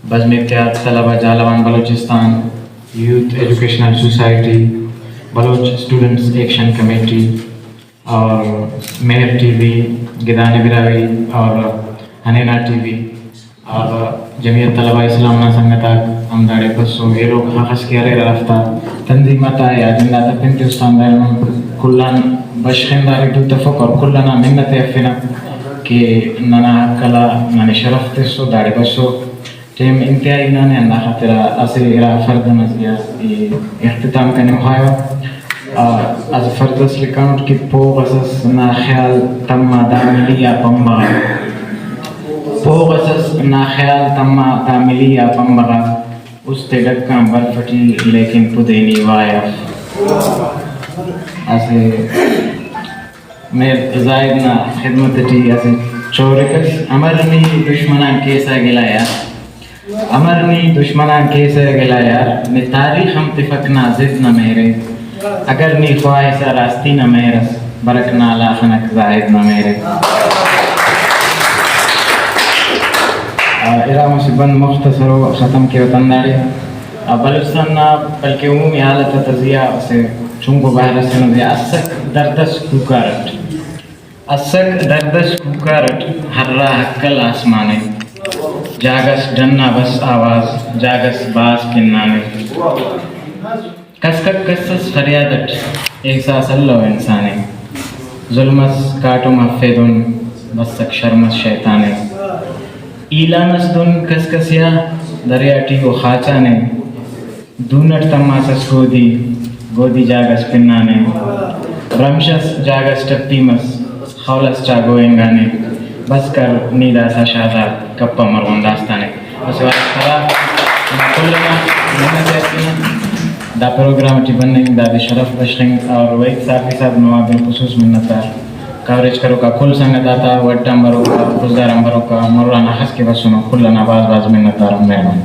بزم اتحاد طلبہ Jhalawan Balochistan, youth educational society, Baloch students action committee اور مہر ٹی وی، گدان براوی اور ہنینا ٹی وی اور جمعیت طلبہ اسلام سنگتاک ہم داڑے پسو یہ لوگ حقس کے ارے رفتہ تنظیمتا یا جندہ تپنتی استان دائم کلان بشخنداری دو تفکر کلانا منت افنا کہ ننا کلا نانی شرف تسو داڑے پسو ٹیم انتہائی نانے اندہ خاطرہ اصل ارا فرد مزیا اختتام کرنے ہوئے از فرد اصل کانٹ کی پوغ اساس نا خیال تم داملی یا پمبغا پوغ اساس نا خیال تم داملی یا پمبغا اس تے ڈکاں برفٹی لیکن پدینی وایا اسے میر زائد نا خدمت ٹی اسے چورکس امرنی دشمنان کیسا گلایا امرنی دشمنان کیسے گلا یار نے تاریخ ہم تفکنا زد نہ میرے اگر نی خواہش راستی نہ میرس برکنا لاخنک زائد نہ میرے ارام سے بند مختصر و ختم کے وطن داڑی بلوچستان نہ بلکہ عمومی حالت تزیہ سے چونکو باہر سے نہ دیا اسک دردس کوکارٹ اسک دردس کوکارٹ ہر راہ کل آسمانے جاگس ڈننا بس آواز جاگس باز کنانے کسکک کسس فریادت احساس اللہ انسانے ظلمس کاٹو محفیدن بسک شرمس شیطانے ایلانس دن کسکسیا دریاٹی و خاچانے دونٹ تماسس گودی جاگس پنانے رمشس جاگس ٹپیمس خولس چاگو انگانے بس کر نیدہ سا شاداب کپا مرون داستانے بس وقت خراب کلنا محنت ایسینا دا پروگرام ٹی بننگ دا دی شرف بشنگ اور ویک صافی صاحب نواب بالخصوص منتار کوریج کرو کا کل سنگت آتا وڈا مرو کا خزدار امبرو کا مرولانا حس کے بسونو کلنا باز منتار مہربان